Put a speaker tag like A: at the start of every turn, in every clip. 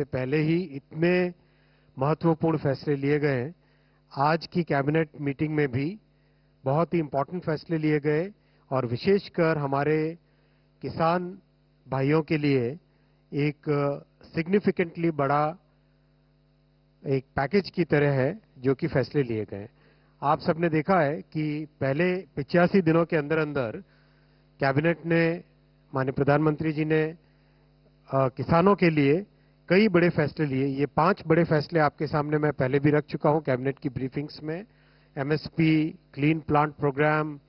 A: से पहले ही इतने महत्वपूर्ण फैसले लिए गए हैं। आज की कैबिनेट मीटिंग में भी बहुत ही इंपॉर्टेंट फैसले लिए गए और विशेषकर हमारे किसान भाइयों के लिए एक सिग्निफिकेंटली बड़ा एक पैकेज की तरह है जो कि फैसले लिए गए। आप सबने देखा है कि पहले 85 दिनों के अंदर अंदर कैबिनेट ने, माननीय प्रधानमंत्री जी ने किसानों के लिए कई बड़े फैसले लिए। ये 5 बड़े फैसले आपके सामने मैं पहले भी रख चुका हूं कैबिनेट की ब्रीफिंग्स में। MSP, clean plant program,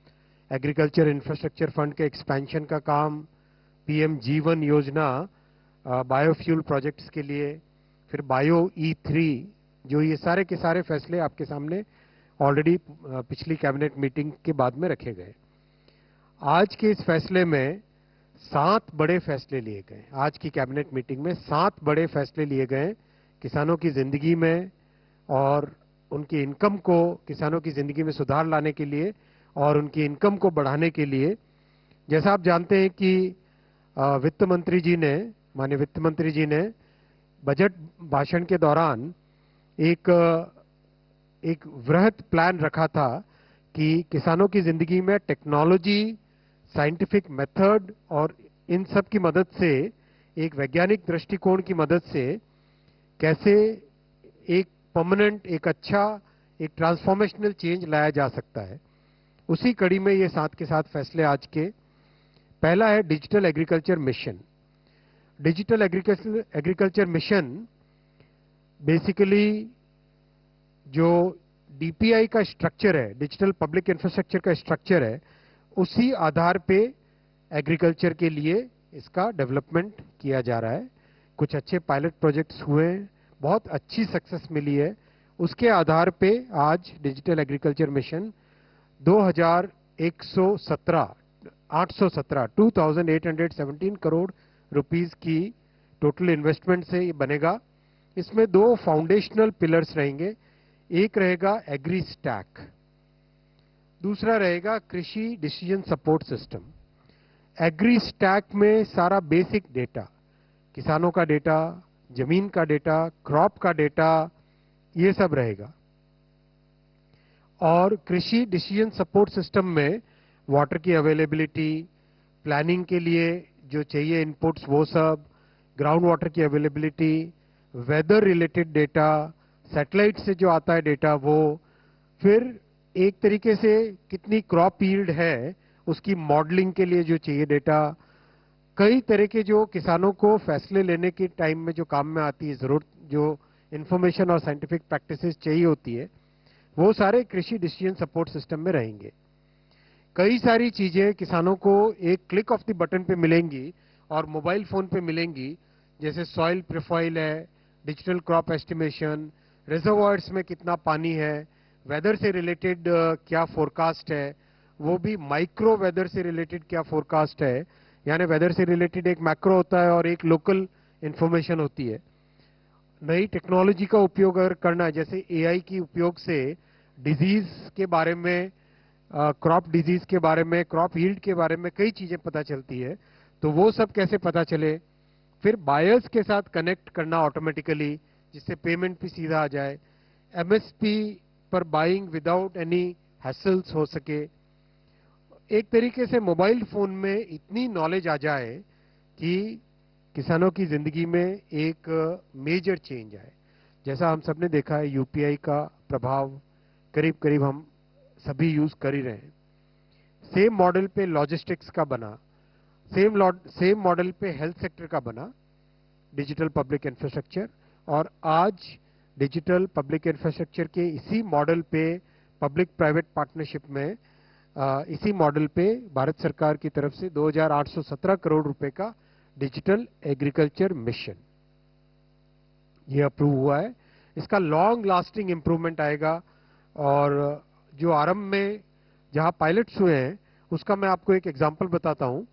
A: agriculture infrastructure fund के एक्सपेंशन का काम, पीएम जीवन योजना बायोफ्यूल प्रोजेक्ट्स के लिए, फिर बायो E3, जो ये सारे के सारे फैसले आपके सामने ऑलरेडी पिछली कैबिनेट मीटिंग के बाद में रखे गए। आज के इस फैसले में 7 बड़े फैसले लिए गए। आज की कैबिनेट मीटिंग में 7 बड़े फैसले लिए गए किसानों की जिंदगी में और उनकी इनकम को, किसानों की जिंदगी में सुधार लाने के लिए और उनकी इनकम को बढ़ाने के लिए। जैसा आप जानते हैं कि वित्त मंत्री जी ने, माननीय वित्त मंत्री जी ने बजट भाषण के दौरान एक वृहद प्लान रखा था कि किसानों की जिंदगी में टेक्नोलॉजी, साइंटिफिक मेथड और इन सब की मदद से, एक वैज्ञानिक दृष्टिकोण की मदद से कैसे एक परमानेंट, एक अच्छा, एक ट्रांसफॉर्मेशनल चेंज लाया जा सकता है। उसी कड़ी में ये 7 के 7 फैसले आज के। पहला है digital agriculture mission. Digital agriculture mission basically जो डीपीआई का स्ट्रक्चर है, डिजिटल पब्लिक इंफ्रास्ट्रक्चर का स्ट्रक्चर है, उसी आधार पे एग्रीकल्चर के लिए इसका डेवलपमेंट किया जा रहा है। कुछ अच्छे पायलट प्रोजेक्ट्स हुए हैं, बहुत अच्छी सक्सेस मिली है। उसके आधार पे आज digital agriculture mission 2817 crore rupees की टोटल इन्वेस्टमेंट से ये बनेगा। इसमें 2 फाउंडेशनल पिलर्स रहेंगे। एक रहेगा एग्री स्टैक, दूसरा रहेगा कृषि decision support system. Agri stack में सारा बेसिक डेटा, किसानों का डेटा, जमीन का डेटा, क्रॉप का डेटा, ये सब रहेगा। और कृषि डिसीजन सपोर्ट सिस्टम में वाटर की अवेलेबिलिटी, प्लानिंग के लिए जो चाहिए इनपुट्स वो सब, ग्राउंड वाटर की availability, weather related data, satellite से जो आता है डेटा वो, फिर एक तरीके से कितनी क्रॉप यील्ड है उसकी मॉडलिंग के लिए जो चाहिए डेटा, कई तरह के जो किसानों को फैसले लेने के टाइम में जो काम में आती है जरूरत, जो इंफॉर्मेशन और साइंटिफिक प्रैक्टिसेस चाहिए होती है, वो सारे कृषि डिसीजन सपोर्ट सिस्टम में रहेंगे। कई सारी चीजें किसानों को एक क्लिक ऑफ द बटन पे मिलेंगी और मोबाइल फोन पे मिलेंगी, जैसे सॉइल प्रोफाइल है, डिजिटल क्रॉप एस्टिमेशन, रिजर्वॉयर्स में कितना पानी है, वेदर से रिलेटेड क्या फोरकास्ट है, वो भी माइक्रो वेदर से रिलेटेड क्या फोरकास्ट है, यानी वेदर से रिलेटेड एक मैक्रो होता है और एक लोकल इंफॉर्मेशन होती है। नई टेक्नोलॉजी का उपयोग अगर करना है, जैसे एआई की उपयोग से डिजीज के बारे में, क्रॉप डिजीज के बारे में, क्रॉप यील्ड के बारे में कई चीजें पता चलती है, तो वो सब कैसे पता चले। फिर बायर्स के साथ कनेक्ट करना ऑटोमेटिकली, जिससे पेमेंट भी सीधा आ जाए। एमएसपी पर बाइंग विदाउट एनी हैसल्स हो सके। एक तरीके से मोबाइल फोन में इतनी नॉलेज आ जाए कि किसानों की जिंदगी में एक मेजर चेंज आए। जैसा हम सबने देखा है यूपीआई का प्रभाव करीब करीब हम सभी यूज कर ही रहे हैं। सेम मॉडल पे लॉजिस्टिक्स का बना, सेम मॉडल पे हेल्थ सेक्टर का बना डिजिटल पब्लिक इंफ्रास्ट्रक्चर, और आज डिजिटल पब्लिक इंफ्रास्ट्रक्चर के इसी मॉडल पे पब्लिक प्राइवेट पार्टनरशिप में इसी मॉडल पे भारत सरकार की तरफ से 2817 करोड़ रुपए का डिजिटल एग्रीकल्चर मिशन ये अप्रूव हुआ है। इसका लॉन्ग लास्टिंग इंप्रूवमेंट आएगा, और जो आरंभ में जहां पायलट्स हुए हैं उसका मैं आपको एक एग्जांपल बताता हूं।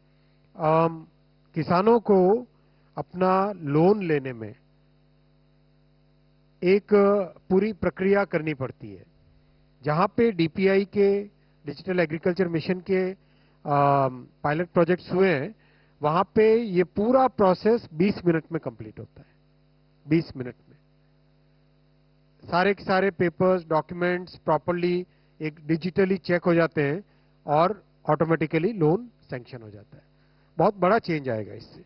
A: किसानों को अपना लोन लेने में एक पूरी प्रक्रिया करनी पड़ती है। जहां पे डीपीआई के, डिजिटल एग्रीकल्चर मिशन के पायलट प्रोजेक्ट्स हुए हैं, वहां पे ये पूरा प्रोसेस 20 मिनट में कंप्लीट होता है। 20 मिनट में सारे के सारे पेपर्स, डॉक्यूमेंट्स प्रॉपरली एक डिजिटली चेक हो जाते हैं और ऑटोमेटिकली लोन सैंक्शन हो जाता है। बहुत बड़ा चेंज आएगा इससे।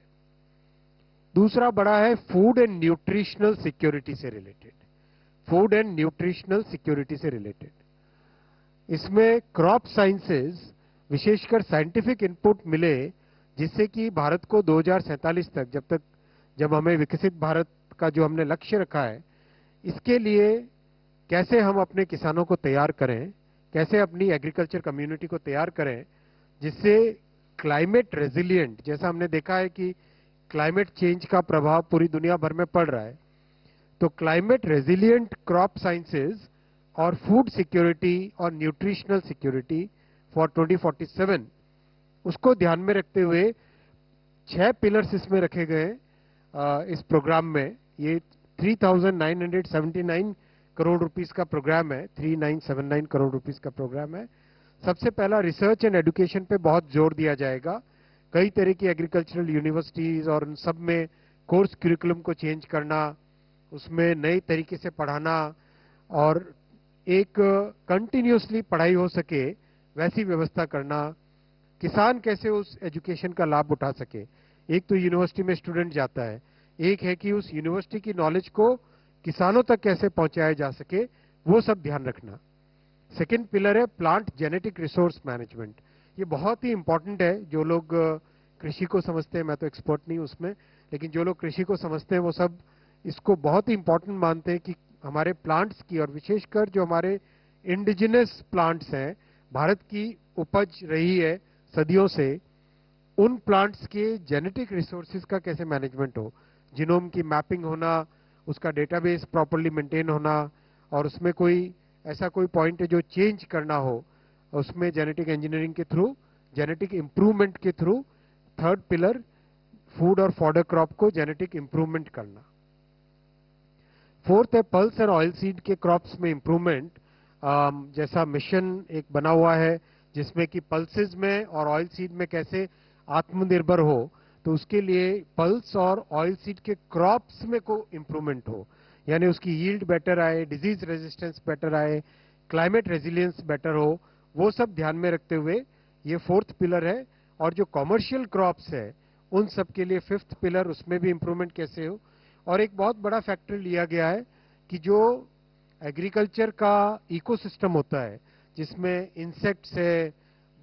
A: दूसरा बड़ा है फूड एंड न्यूट्रिशनल सिक्योरिटी से related. Food and nutritional security से रिलेटेड इसमें क्रॉप साइंसेज, विशेषकर साइंटिफिक इनपुट मिले, जिससे कि भारत को 2047 तक जब हमें विकसित भारत का जो हमने लक्ष्य रखा है, इसके लिए कैसे हम अपने किसानों को तैयार करें, कैसे अपनी एग्रीकल्चर कम्युनिटी को तैयार करें, जिससे क्लाइमेट रेजिलिएंट, जैसा हमने देखा है कि क्लाइमेट चेंज का प्रभाव पूरी दुनिया भर में पड़ रहा है, तो क्लाइमेट रेजिलिएंट क्रॉप साइंसेज और फूड सिक्योरिटी और न्यूट्रिशनल सिक्योरिटी फॉर 2047, उसको ध्यान में रखते हुए 6 पिलर्स इसमें रखे गए इस प्रोग्राम में। ये 3,979 करोड़ रुपीस का प्रोग्राम है, 3,979 करोड़ रुपीस का प्रोग्राम है। सबसे पहला रिसर्च एंड एजुकेशन पे बहुत जोर दिया जाएगा। कई तरह की एग्रीकल्चरल यूनिवर्सिटीज और उन सब में कोर्स करिकुलम को चेंज करना, उसमें नए तरीके से पढ़ाना और एक कंटिन्यूअसली पढ़ाई हो सके वैसी व्यवस्था करना, किसान कैसे उस एजुकेशन का लाभ उठा सके। एक तो यूनिवर्सिटी में स्टूडेंट जाता है, एक है कि उस यूनिवर्सिटी की नॉलेज को किसानों तक कैसे पहुंचाया जा सके, वो सब ध्यान रखना। सेकंड पिलर है प्लांट जेनेटिक रिसोर्स मैनेजमेंट। ये बहुत ही इंपॉर्टेंट है। जो लोग कृषि को समझते हैं, मैं तो एक्सपर्ट नहीं हूं उसमें, लेकिन जो लोग कृषि को समझते हैं वो सब इसको बहुत ही इंपॉर्टेंट मानते हैं कि हमारे प्लांट्स की, और विशेषकर जो हमारे इंडिजिनस प्लांट्स हैं, भारत की उपज रही है सदियों से, उन प्लांट्स के जेनेटिक रिसोर्सेज का कैसे मैनेजमेंट हो, जीनोम की मैपिंग होना, उसका डेटाबेस प्रॉपर्ली मेंटेन होना, और उसमें कोई ऐसा कोई पॉइंट है जो चेंज करना हो, उसमें जेनेटिक इंजीनियरिंग के थ्रू, जेनेटिक इंप्रूवमेंट के थ्रू। थर्ड पिलर फूड और फॉडर क्रॉप को जेनेटिक इंप्रूवमेंट करना। फोर्थ है पल्स और ऑयल सीड के क्रॉप्स में इंप्रूवमेंट। जैसा मिशन एक बना हुआ है जिसमें कि पल्सेस में और ऑयल सीड में कैसे आत्मनिर्भर हो, तो उसके लिए पल्स और ऑयल सीड के क्रॉप्स में को इंप्रूवमेंट हो, यानी उसकी यील्ड बेटर आए, डिजीज रेजिस्टेंस बेटर आए, क्लाइमेट रेजिलियंस बेटर हो, वो सब ध्यान में रखते हुए ये फोर्थ पिलर है। और जो कॉमर्शियल क्रॉप्स है उन सब के लिए फिफ्थ पिलर, उसमें भी इंप्रूवमेंट कैसे हो। और एक बहुत बड़ा फैक्टर लिया गया है कि जो एग्रीकल्चर का इकोसिस्टम होता है, जिसमें इंसेक्ट्स है,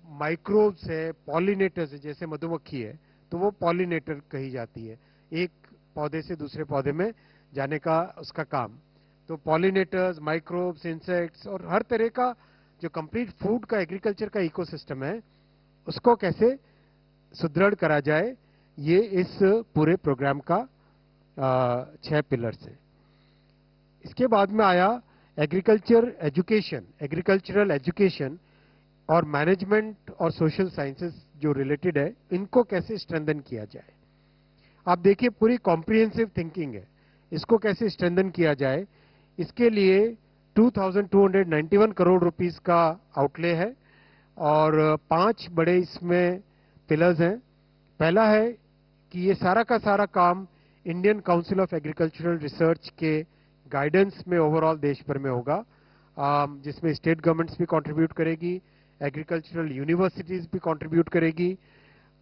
A: माइक्रोब्स है, पॉलिनेटर्स है, जैसे मधुमक्खी है तो वो पॉलिनेटर कही जाती है, एक पौधे से दूसरे पौधे में जाने का उसका काम। तो पॉलिनेटर्स, माइक्रोब्स, इंसेक्ट्स और हर तरह का जो कंप्लीट फूड का एग्रीकल्चर का इकोसिस्टम है, उसको कैसे सुदृढ़ करा जाए, ये इस पूरे प्रोग्राम का 6 पिलर्स है। इसके बाद में आया एग्रीकल्चर एजुकेशन, एग्रीकल्चरल एजुकेशन और मैनेजमेंट और सोशल साइंसेस जो रिलेटेड है, इनको कैसे स्ट्रेंथन किया जाए। आप देखिए पूरी कॉम्प्रिहेंसिव थिंकिंग है, इसको कैसे स्ट्रेंथन किया जाए। इसके लिए 2291 करोड़ रुपीस का आउटले है और 5 बड़े इसमें पिलर्स हैं। पहला है कि ये सारा का सारा काम Indian council of agricultural research के गाइडेंस में ओवरऑल देश भर में होगा, जिसमें स्टेट गवर्नमेंट्स भी कंट्रीब्यूट करेगी, एग्रीकल्चरल यूनिवर्सिटीज भी कंट्रीब्यूट करेगी,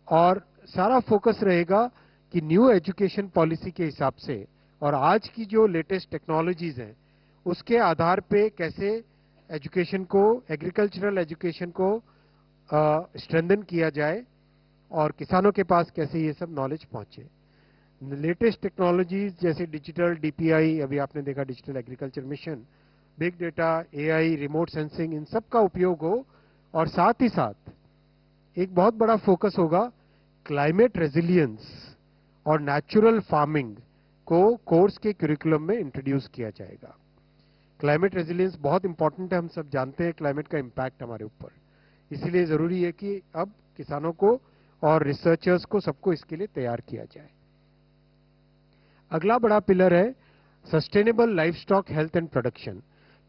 A: और सारा फोकस रहेगा कि न्यू एजुकेशन पॉलिसी के हिसाब से और आज की जो लेटेस्ट टेक्नोलॉजीज हैं उसके आधार पे कैसे एजुकेशन को, एग्रीकल्चरल एजुकेशन को स्ट्रेंथन किया जाए और किसानों के पास कैसे ये सब नॉलेज पहुंचे। लेटेस्ट टेक्नोलॉजीज जैसे डिजिटल डीपीआई, अभी आपने देखा digital agriculture mission, big data, AI, remote sensing, इन सब का उपयोग हो। और साथ ही साथ एक बहुत बड़ा फोकस होगा क्लाइमेट रेजिलियंस और नेचुरल फार्मिंग को कोर्स के करिकुलम में इंट्रोड्यूस किया जाएगा। क्लाइमेट रेजिलियंस बहुत इंपॉर्टेंट है, हम सब जानते हैं क्लाइमेट का इंपैक्ट हमारे ऊपर, इसलिए जरूरी है कि अब किसानों को और रिसर्चर्स को, सबको इसके लिए तैयार किया जाए। अगला बड़ा पिलर है sustainable life stock health and production.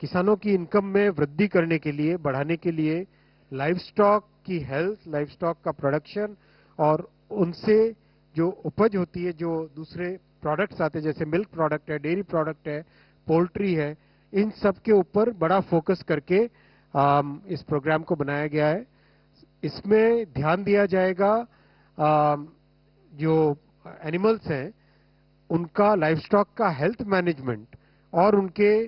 A: किसानों की इनकम में वृद्धि करने के लिए, बढ़ाने के लिए लाइफ स्टॉक की हेल्थ, लाइफ स्टॉक का प्रोडक्शन और उनसे जो उपज होती है, जो दूसरे प्रोडक्ट्स आते हैं, जैसे मिल्क प्रोडक्ट है, डेयरी प्रोडक्ट है, पोल्ट्री है, इन सब के ऊपर बड़ा फोकस करके इस प्रोग्राम को बनाया गया है। इसमें ध्यान दिया जाएगा जो एनिमल्स हैं उनका, लाइफ स्टॉक का हेल्थ मैनेजमेंट और उनके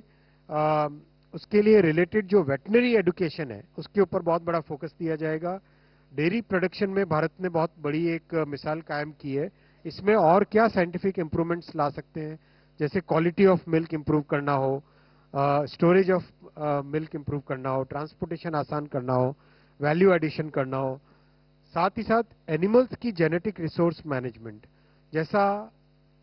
A: उसके लिए रिलेटेड जो वेटनरी एजुकेशन है उसके ऊपर बहुत बड़ा फोकस दिया जाएगा। डेयरी प्रोडक्शन में भारत ने बहुत बड़ी एक मिसाल कायम की है। इसमें और क्या साइंटिफिक इंप्रूवमेंट्स ला सकते हैं, जैसे क्वालिटी ऑफ मिल्क इंप्रूव करना हो, स्टोरेज ऑफ मिल्क इंप्रूव करना हो, ट्रांसपोर्टेशन आसान करना हो, वैल्यू एडिशन करना हो, साथ ही साथ एनिमल्स की जेनेटिक रिसोर्स मैनेजमेंट, जैसा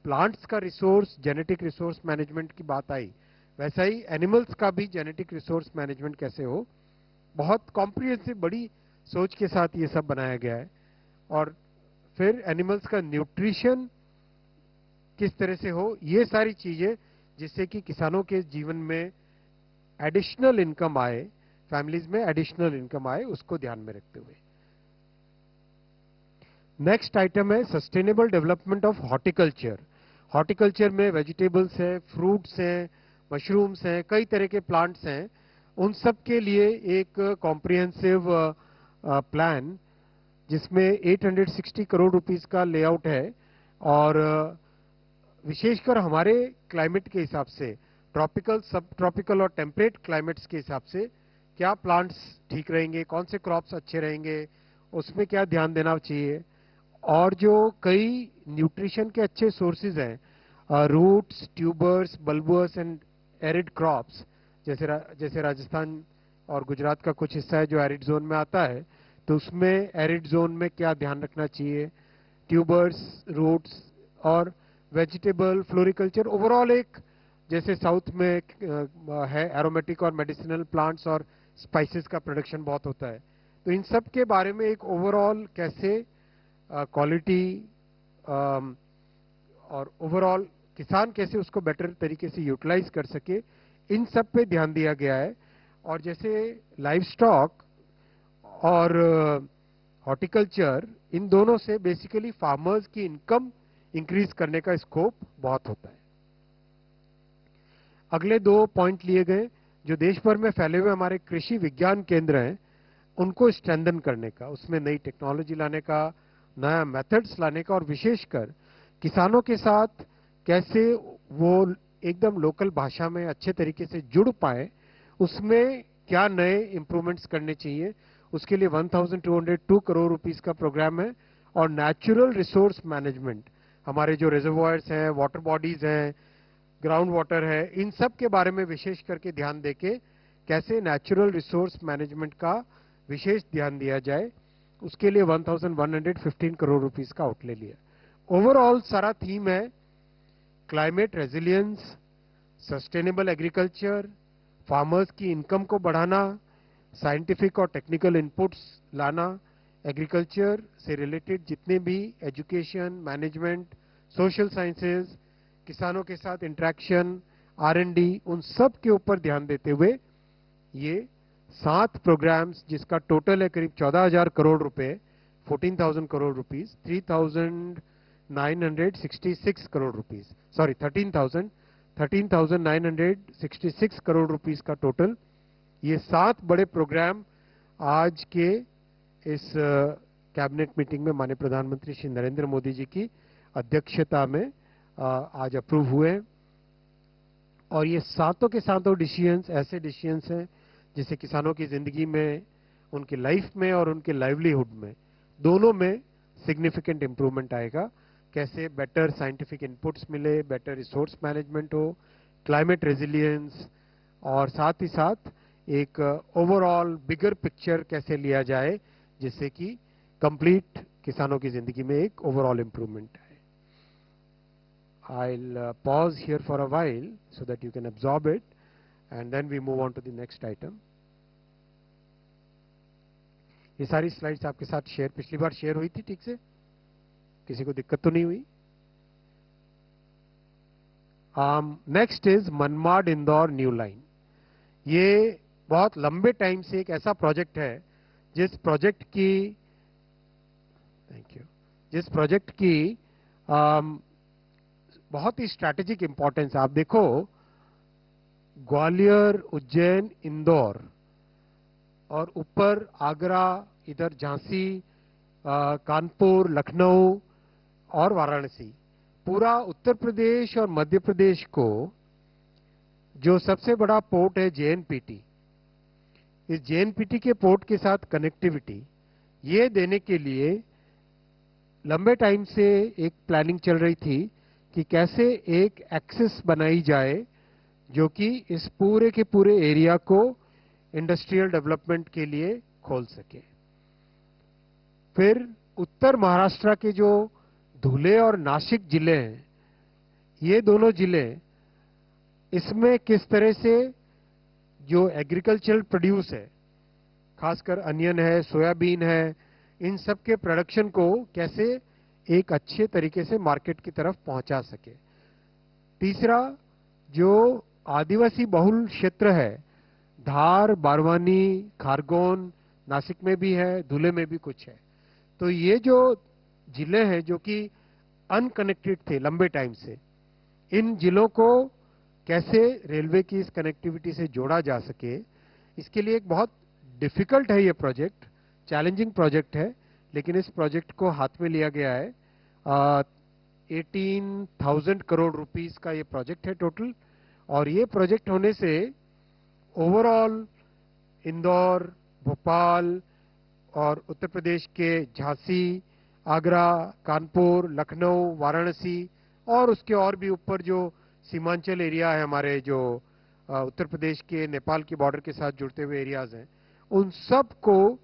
A: प्लांट्स का रिसोर्स जेनेटिक रिसोर्स मैनेजमेंट की बात आई, वैसा ही एनिमल्स का भी जेनेटिक रिसोर्स मैनेजमेंट कैसे हो। बहुत कॉम्प्रिहेंसिव बड़ी सोच के साथ ये सब बनाया गया है। और फिर एनिमल्स का न्यूट्रिशन किस तरह से हो, ये सारी चीजें, जिससे कि किसानों के जीवन में एडिशनल इनकम आए, फैमिलीज में एडिशनल इनकम आए, उसको ध्यान में रखते हुए। नेक्स्ट आइटम है sustainable development of horticulture. Horticulture में वेजिटेबल्स हैं, फ्रूट्स हैं, मशरूम्स हैं, कई तरह के प्लांट्स हैं, उन सब के लिए एक कॉम्प्रिहेंसिव प्लान जिसमें 860 करोड़ रुपीस का लेआउट है। और विशेषकर हमारे क्लाइमेट के हिसाब से, ट्रॉपिकल, सब ट्रॉपिकल और टेम्परेट क्लाइमेट्स के हिसाब से क्या प्लांट्स ठीक रहेंगे, कौन से क्रॉप्स अच्छे रहेंगे, उसमें क्या ध्यान देना चाहिए। और जो कई न्यूट्रिशन के अच्छे सोर्सेज हैं, roots, tubers, bulbous and arid crops, जैसे राजस्थान और गुजरात का कुछ हिस्सा है जो एरिड जोन में आता है, तो उसमें एरिड जोन में क्या ध्यान रखना चाहिए, ट्यूबर्स, रूट्स और वेजिटेबल, फ्लोरिकल्चर, ओवरऑल एक, जैसे साउथ में है एरोमेटिक और मेडिसिनल प्लांट्स और स्पाइसेस का प्रोडक्शन बहुत होता है, तो इन सब के बारे में एक ओवरऑल कैसे क्वालिटी और ओवरऑल किसान कैसे उसको बेटर तरीके से यूटिलाइज कर सके, इन सब पे ध्यान दिया गया है। और जैसे लाइफ स्टॉक और हॉर्टिकल्चर, इन दोनों से बेसिकली फार्मर्स की इनकम इंक्रीज करने का स्कोप बहुत होता है। अगले दो पॉइंट लिए गए, जो देश भर में फैले हुए हमारे कृषि विज्ञान केंद्र हैं उनको स्ट्रेंथन करने का, उसमें नई टेक्नोलॉजी लाने का, नया मेथड्स लाने का, और विशेषकर किसानों के साथ कैसे वो एकदम लोकल भाषा में अच्छे तरीके से जुड़ पाए, उसमें क्या नए इंप्रूवमेंट्स करने चाहिए, उसके लिए 1202 करोड़ रुपीस का प्रोग्राम है। और नेचुरल रिसोर्स मैनेजमेंट, हमारे जो रिजर्वॉयर्स हैं, वाटर बॉडीज हैं, ग्राउंड वाटर है, इन सब के बारे में विशेष करके ध्यान देके कैसे नेचुरल रिसोर्स मैनेजमेंट का विशेष ध्यान दिया जाए, उसके लिए 1115 करोड़ रुपीस का आउटले लिया। ओवरऑल सारा थीम है climate resilience, sustainable agriculture, farmers की इनकम को बढ़ाना, साइंटिफिक और टेक्निकल इनपुट्स लाना, एग्रीकल्चर से रिलेटेड जितने भी एजुकेशन, मैनेजमेंट, सोशल साइंसेज, किसानों के साथ इंटरेक्शन, R&D, उन सब के ऊपर ध्यान देते हुए ये 7 प्रोग्राम्स, जिसका टोटल है करीब 14,000 करोड़ रुपए, 14,000 crore rupees, 3,966 crore rupees, sorry 13,966 crore rupees का टोटल, ये 7 बड़े प्रोग्राम आज के इस कैबिनेट मीटिंग में माननीय प्रधानमंत्री श्री नरेंद्र मोदी जी की अध्यक्षता में आज अप्रूव हुए। और ये सातों के सातों डिसीजंस ऐसे डिसीजंस हैं जिससे किसानों की जिंदगी में, उनकी लाइफ में और उनके लाइवलीहुड में, दोनों में सिग्निफिकेंट इंप्रूवमेंट आएगा। कैसे बेटर साइंटिफिक इनपुट्स मिले, बेटर रिसोर्स मैनेजमेंट हो, क्लाइमेट रेजिलियंस, और साथ ही साथ एक ओवरऑल बिगर पिक्चर कैसे लिया जाए जिससे कि कंप्लीट किसानों की जिंदगी में एक ओवरऑल इंप्रूवमेंट है। I'll pause here for a while so that you can absorb it, and then we move on to the next item. ये सारी स्लाइड्स आपके साथ शेयर, पिछली बार शेयर हुई थी ठीक से, किसी को दिक्कत तो नहीं हुई? Next is Manmad Indore new line. ये बहुत लंबे टाइम से एक ऐसा प्रोजेक्ट है जिस प्रोजेक्ट की बहुत ही स्ट्रैटेजिक इंपॉर्टेंस। आप देखो, ग्वालियर, उज्जैन, इंदौर और ऊपर आगरा, इधर झांसी, कानपुर, लखनऊ और वाराणसी, पूरा उत्तर प्रदेश और मध्य प्रदेश को जो सबसे बड़ा पोर्ट है जेएनपीटी, इस जेएनपीटी के पोर्ट के साथ कनेक्टिविटी ये देने के लिए लंबे टाइम से एक प्लानिंग चल रही थी कि कैसे एक एक्सेस बनाई जाए जो कि इस पूरे के पूरे एरिया को इंडस्ट्रियल डेवलपमेंट के लिए खोल सके। फिर उत्तर महाराष्ट्र के जो धुले और नासिक जिले हैं, ये दोनों जिले, इसमें किस तरह से जो एग्रीकल्चरल प्रोड्यूस है, खासकर अनियन है, सोयाबीन है, इन सब के प्रोडक्शन को कैसे एक अच्छे तरीके से मार्केट की तरफ पहुंचा सके। तीसरा, जो आदिवासी बहुल क्षेत्र है, धार, बारवानी, खारगोन, नासिक में भी है, धुले में भी कुछ है, तो ये जो जिले हैं जो कि अनकनेक्टेड थे लंबे टाइम से, इन जिलों को कैसे रेलवे की इस कनेक्टिविटी से जोड़ा जा सके, इसके लिए एक बहुत डिफिकल्ट है ये प्रोजेक्ट, चैलेंजिंग प्रोजेक्ट है, लेकिन इस प्रोजेक्ट को हाथ में लिया गया है। 18,000 करोड़ रुपीस का ये प्रोजेक्ट है टोटल, और ये प्रोजेक्ट होने से ओवरऑल इंदौर, भोपाल और उत्तर प्रदेश के झांसी, आगरा, कानपुर, लखनऊ, वाराणसी और उसके और भी ऊपर जो सीमांचल एरिया है हमारे, जो उत्तर प्रदेश के नेपाल की बॉर्डर के साथ जुड़ते हुए एरियाज हैं, उन सब को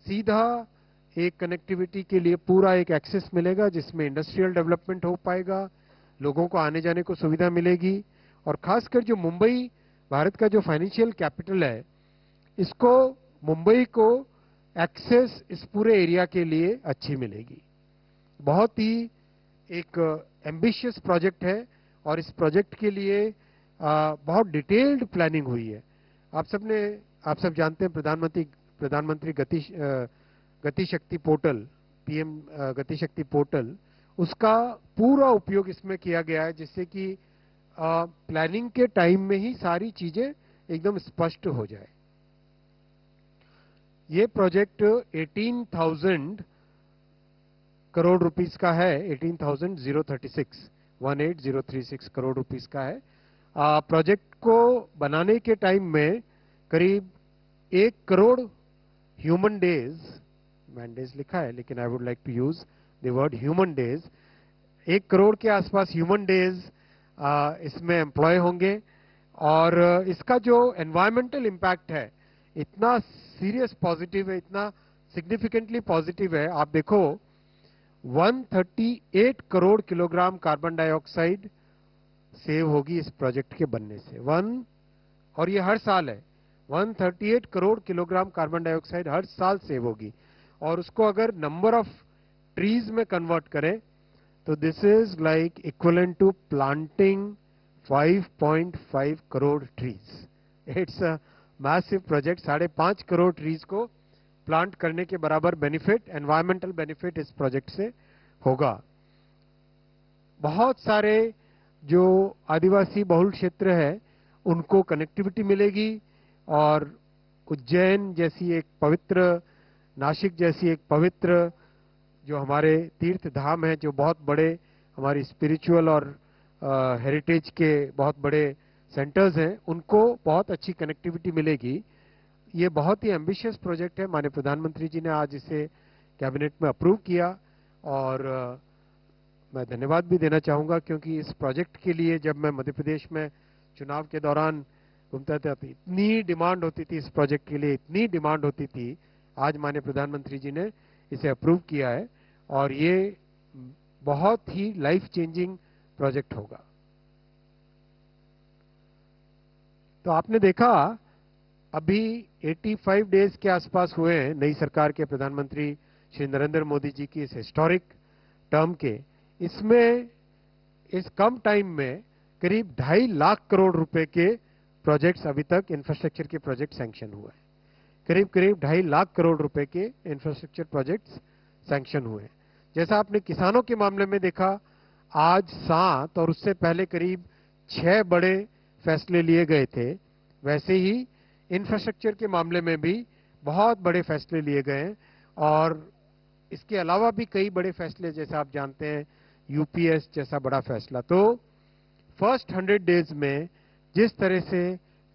A: सीधा एक कनेक्टिविटी के लिए पूरा एक एक्सेस मिलेगा, जिसमें इंडस्ट्रियल डेवलपमेंट हो पाएगा, लोगों को आने जाने को सुविधा मिलेगी, और खासकर जो मुंबई भारत का जो फाइनेंशियल कैपिटल है, इसको, मुंबई को एक्सेस इस पूरे एरिया के लिए अच्छी मिलेगी। बहुत ही एक एम्बिशियस प्रोजेक्ट है, और इस प्रोजेक्ट के लिए बहुत डिटेल्ड प्लानिंग हुई है। आप सब जानते हैं प्रधानमंत्री गति शक्ति पोर्टल, पीएम गति शक्ति पोर्टल, उसका पूरा उपयोग इसमें किया गया है, जिससे कि प्लानिंग के टाइम में ही सारी चीजें एकदम स्पष्ट हो जाए। ये प्रोजेक्ट 18,000 करोड़ रुपीस का है, 18,036 करोड़ रुपीस का है। प्रोजेक्ट को बनाने के टाइम में करीब 1 crore human days, man days लिखा है लेकिन I would like to use the word human days, 1 crore के आसपास ह्यूमन डेज इसमें एम्प्लॉय होंगे, और इसका जो एनवायरमेंटल इम्पैक्ट है इतना सीरियस पॉजिटिव है, इतना सिग्निफिकेंटली पॉजिटिव है। आप देखो, 138 crore kilogram carbon dioxide save होगी इस प्रोजेक्ट के बनने से। और ये हर साल है, 138 करोड़ किलोग्राम कार्बन डाइऑक्साइड हर साल सेव होगी, और उसको अगर नंबर ऑफ ट्रीज में कन्वर्ट करें तो this is like equivalent to planting 5.5 crore trees. It's a massive project. 5.5 crore trees को प्लांट करने के बराबर बेनिफिट, एनवायरमेंटल बेनिफिट इस प्रोजेक्ट से होगा। बहुत सारे जो आदिवासी बहुल क्षेत्र है उनको कनेक्टिविटी मिलेगी, और उज्जैन जैसी एक पवित्र, नासिक जैसी एक पवित्र जो हमारे तीर्थ धाम है, जो बहुत बड़े हमारी स्पिरिचुअल और हेरिटेज के बहुत बड़े सेंटर्स हैं, उनको बहुत अच्छी कनेक्टिविटी मिलेगी। ये बहुत ही एम्बिशियस प्रोजेक्ट है। माननीय प्रधानमंत्री जी ने आज इसे कैबिनेट में अप्रूव किया, और मैं धन्यवाद भी देना चाहूंगा, क्योंकि इस प्रोजेक्ट के लिए जब मैं मध्य प्रदेश में चुनाव के दौरान घूमता था, इतनी डिमांड होती थी इस प्रोजेक्ट के लिए, इतनी डिमांड होती थी। आज माननीय प्रधानमंत्री जी ने इसे अप्रूव किया है, और ये बहुत ही लाइफ चेंजिंग प्रोजेक्ट होगा। तो आपने देखा, अभी 85 डेज के आसपास हुए हैं नई सरकार के प्रधानमंत्री श्री नरेंद्र मोदी जी की इस हिस्टोरिक टर्म के। इसमें इस कम टाइम में करीब 2.5 लाख करोड़ रुपए के प्रोजेक्ट्स अभी तक इंफ्रास्ट्रक्चर के प्रोजेक्ट सैंक्शन हुए हैं। करीब 2.5 लाख करोड़ रुपए के इंफ्रास्ट्रक्चर प्रोजेक्ट्स सैंक्शन हुए। जैसा आपने किसानों के मामले में देखा, आज 7 और उससे पहले करीब 6 बड़े फैसले लिए गए थे, वैसे ही इंफ्रास्ट्रक्चर के मामले में भी बहुत बड़े फैसले लिए गए। और इसके अलावा भी कई बड़े फैसले, जैसे आप जानते हैं यूपीएस जैसा बड़ा फैसला। तो फर्स्ट 100 डेज में जिस तरह से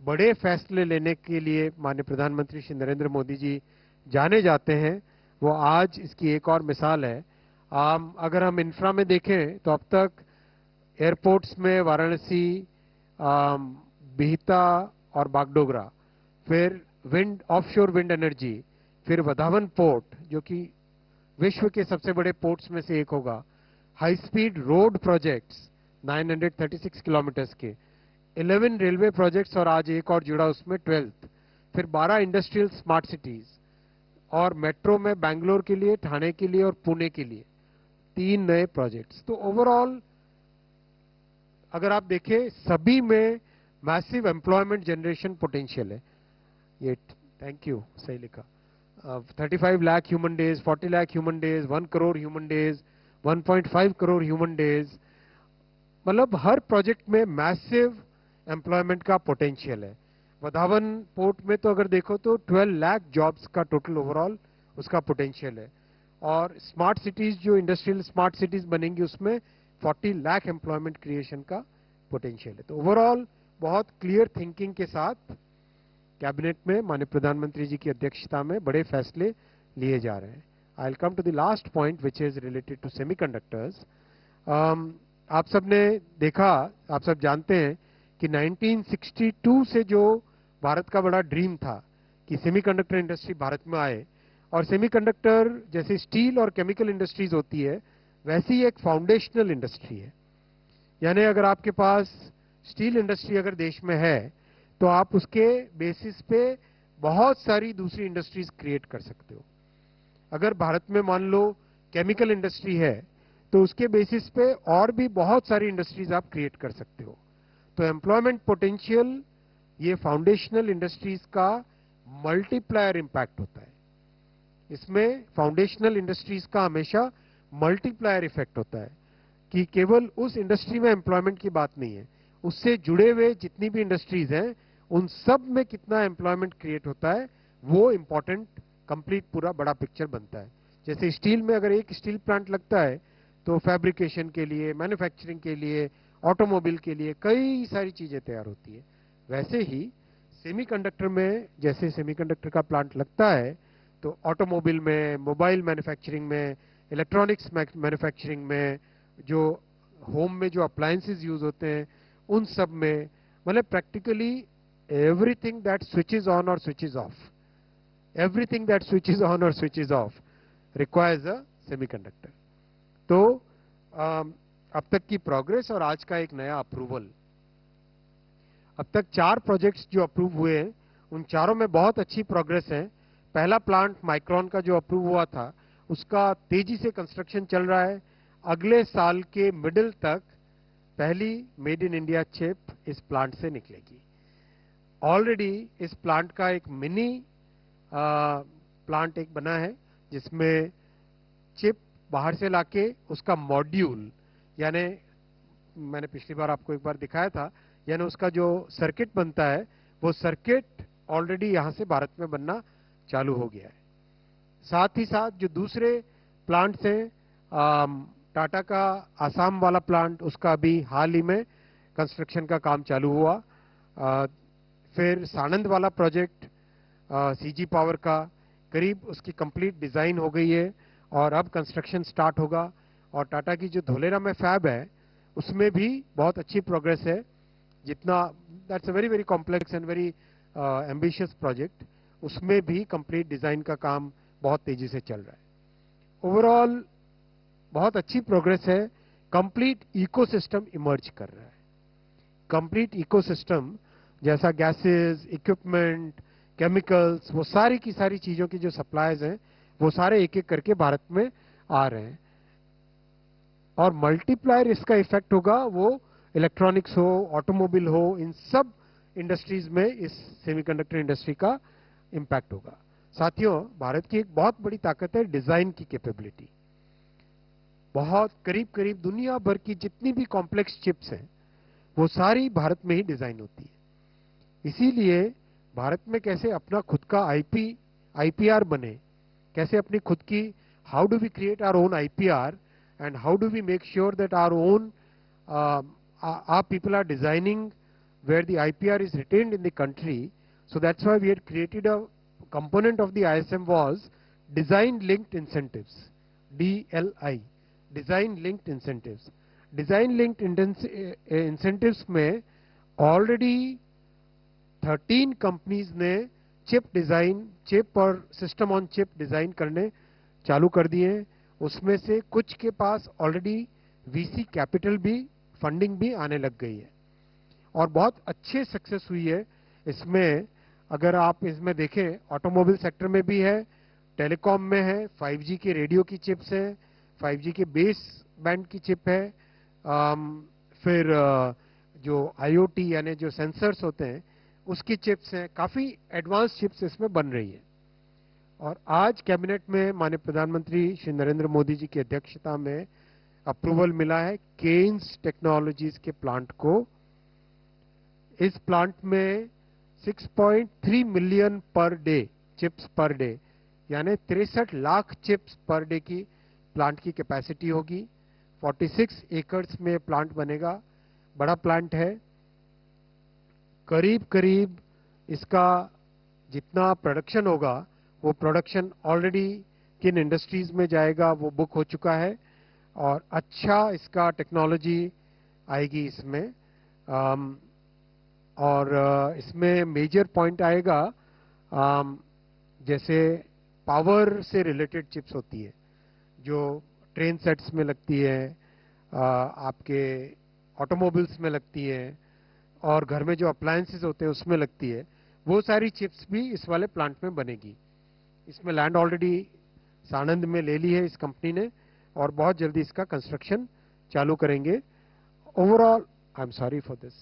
A: बड़े फैसले लेने के लिए माननीय प्रधानमंत्री श्री नरेंद्र मोदी जी जाने जाते हैं, वो आज इसकी एक और मिसाल है। अगर हम इंफ्रा में देखें तो अब तक एयरपोर्ट्स में वाराणसी, बिहता और बागडोगरा, फिर विंड, ऑफशोर विंड एनर्जी, फिर वधावन पोर्ट जो कि विश्व के सबसे बड़े पोर्ट्स में से एक होगा, high speed road projects 936 kilometres के, 11 रेलवे प्रोजेक्ट्स और आज एक और जुड़ा उसमें 12th, फिर 12 इंडस्ट्रियल स्मार्ट सिटीज और मेट्रो में बैंगलोर के लिए, ठाणे के लिए और पुणे के लिए 3 नए प्रोजेक्ट्स। तो ओवरऑल अगर आप देखें सभी में मैसिव एम्प्लॉयमेंट जनरेशन पोटेंशियल है। ये थैंक यू, सही लिखा। 35 lakh human days, 40 lakh human days, 1 crore human days, 1.5 crore human days, मतलब हर प्रोजेक्ट में मैसिव एम्प्लॉयमेंट का पोटेंशियल है। वधावन पोर्ट में तो अगर देखो तो 12 लाख जॉब्स का टोटल ओवरऑल उसका पोटेंशियल है। और स्मार्ट सिटीज, जो इंडस्ट्रियल स्मार्ट सिटीज बनेंगी, उसमें 40 लाख एम्प्लॉयमेंट क्रिएशन का पोटेंशियल है। तो ओवरऑल बहुत क्लियर थिंकिंग के साथ कैबिनेट में माननीय प्रधानमंत्री जी की अध्यक्षता में बड़े फैसले लिए जा रहे हैं। I will come to the last point which is related to semiconductors. आप सब ने देखा, आप सब जानते हैं कि 1962 से जो भारत का बड़ा ड्रीम था कि सेमीकंडक्टर इंडस्ट्री भारत में आए, और सेमीकंडक्टर जैसे स्टील और केमिकल इंडस्ट्रीज होती है वैसी एक फाउंडेशनल इंडस्ट्री है। यानी अगर आपके पास स्टील इंडस्ट्री अगर देश में है तो आप उसके बेसिस पे बहुत सारी दूसरी इंडस्ट्रीज क्रिएट कर सकते हो। अगर भारत में मान लो केमिकल इंडस्ट्री है तो उसके बेसिस पे और भी बहुत सारी इंडस्ट्रीज आप क्रिएट कर सकते हो। तो एम्प्लॉयमेंट पोटेंशियल, ये फाउंडेशनल इंडस्ट्रीज का मल्टीप्लायर इंपैक्ट होता है। इसमें फाउंडेशनल इंडस्ट्रीज का हमेशा मल्टीप्लायर इफेक्ट होता है कि केवल उस इंडस्ट्री में एम्प्लॉयमेंट की बात नहीं है, उससे जुड़े हुए जितनी भी इंडस्ट्रीज हैं उन सब में कितना एम्प्लॉयमेंट क्रिएट होता है, वो इंपॉर्टेंट कंप्लीट पूरा बड़ा पिक्चर बनता है। जैसे स्टील में अगर एक स्टील प्लांट लगता है तो फैब्रिकेशन के लिए, मैन्युफैक्चरिंग के लिए, ऑटोमोबाइल के लिए कई सारी चीजें तैयार होती है। वैसे ही सेमीकंडक्टर में जैसे सेमीकंडक्टर का प्लांट लगता है तो ऑटोमोबाइल में, मोबाइल मैन्युफैक्चरिंग में, इलेक्ट्रॉनिक्स मैन्युफैक्चरिंग में, जो होम में जो अप्लायंसेस यूज होते हैं उन सब में, मतलब practically everything that switches on और switches off, everything that switches on और switches off requires a semiconductor. तो अब तक की प्रोग्रेस और आज का एक नया अप्रूवल। अब तक 4 प्रोजेक्ट्स जो अप्रूव हुए हैं उन चारों में बहुत अच्छी प्रोग्रेस है। पहला प्लांट माइक्रोन का जो अप्रूव हुआ था उसका तेजी से कंस्ट्रक्शन चल रहा है। अगले साल के मिडिल तक पहली मेड इन इंडिया चिप इस प्लांट से निकलेगी। ऑलरेडी इस प्लांट का एक मिनी प्लांट एक बना है जिसमें चिप बाहर से लाके उसका मॉड्यूल, यानी मैंने पिछली बार आपको एक बार दिखाया था, यानी उसका जो सर्किट बनता है वो सर्किट ऑलरेडी यहां से भारत में बनना चालू हो गया है। साथ ही साथ जो दूसरे प्लांट्स हैं, टाटा का आसाम वाला प्लांट, उसका भी हाल ही में कंस्ट्रक्शन का काम चालू हुआ। फिर सानंद वाला प्रोजेक्ट सीजी पावर का, करीब उसकी कंप्लीट डिजाइन हो गई है और अब कंस्ट्रक्शन स्टार्ट होगा। और टाटा की जो धोलेरा में फैब है उसमें भी बहुत अच्छी प्रोग्रेस है। जितना, that's a very very complex and very ambitious project, उसमें भी कंप्लीट डिजाइन का काम बहुत तेजी से चल रहा है। ओवरऑल बहुत अच्छी प्रोग्रेस है। कंप्लीट इकोसिस्टम इमर्ज कर रहा है। कंप्लीट इकोसिस्टम जैसा गैसेस, इक्विपमेंट, केमिकल्स, वो सारी की सारी चीजों की जो सप्लाईज हैं वो सारे एक एक करके भारत में आ रहे हैं। और मल्टीप्लायर इसका इफेक्ट होगा वो इलेक्ट्रॉनिक्स हो, ऑटोमोबाइल हो, इन सब इंडस्ट्रीज में इस सेमीकंडक्टर इंडस्ट्री का इंपैक्ट होगा। साथियों, भारत की एक बहुत बड़ी ताकत है डिजाइन की कैपेबिलिटी। बहुत करीब करीब दुनिया भर की जितनी भी कॉम्प्लेक्स चिप्स हैं वो सारी भारत में ही डिजाइन होती है। इसीलिए भारत में कैसे अपना खुद का आईपीआर बने, कैसे अपनी खुद की, how do we create our own IPR and how do we make sure that our own our people are designing where the IPR is retained in the country. So that's why we had created a component of the ISM was design linked incentives, DLI, design linked incentives. Design linked incentives में already 13 companies ने chip और system on chip design करने चालू कर दिए हैं। उसमें से कुछ के पास ऑलरेडी वीसी कैपिटल भी, फंडिंग भी आने लग गई है और बहुत अच्छे सक्सेस हुई है इसमें। अगर आप इसमें देखें, ऑटोमोबाइल सेक्टर में भी है, टेलीकॉम में है, 5G के रेडियो की चिप्स है, 5G के बेस बैंड की चिप है, फिर जो IoT यानी जो सेंसर्स होते हैं उसकी चिप्स हैं, काफी एडवांस चिप्स इसमें बन रही है। और आज कैबिनेट में माननीय प्रधानमंत्री श्री नरेंद्र मोदी जी की अध्यक्षता में अप्रूवल मिला है केन्स टेक्नोलॉजीज के प्लांट को। इस प्लांट में 6.3 million per day chips per day, यानी 63 लाख चिप्स पर डे की प्लांट की कैपेसिटी होगी। 46 एकर्स में प्लांट बनेगा, बड़ा प्लांट है। करीब करीब इसका जितना प्रोडक्शन होगा वो प्रोडक्शन ऑलरेडी किन इंडस्ट्रीज में जाएगा वो बुक हो चुका है और अच्छा इसका टेक्नोलॉजी आएगी इसमें। और इसमें मेजर पॉइंट आएगा, जैसे पावर से रिलेटेड चिप्स होती है जो ट्रेन सेट्स में लगती है, आपके ऑटोमोबाइल्स में लगती है और घर में जो अप्लायंसेस होते हैं उसमें लगती है, वो सारी चिप्स भी इस वाले प्लांट में बनेगी। इसमें लैंड ऑलरेडी सानंद में ले ली है इस कंपनी ने और बहुत जल्दी इसका कंस्ट्रक्शन चालू करेंगे। Overall I am sorry for this,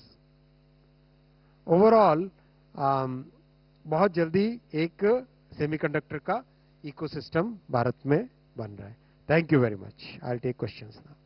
A: overall बहुत जल्दी एक सेमीकंडक्टर का इकोसिस्टम भारत में बन रहा है। Thank you very much. I will take questions now.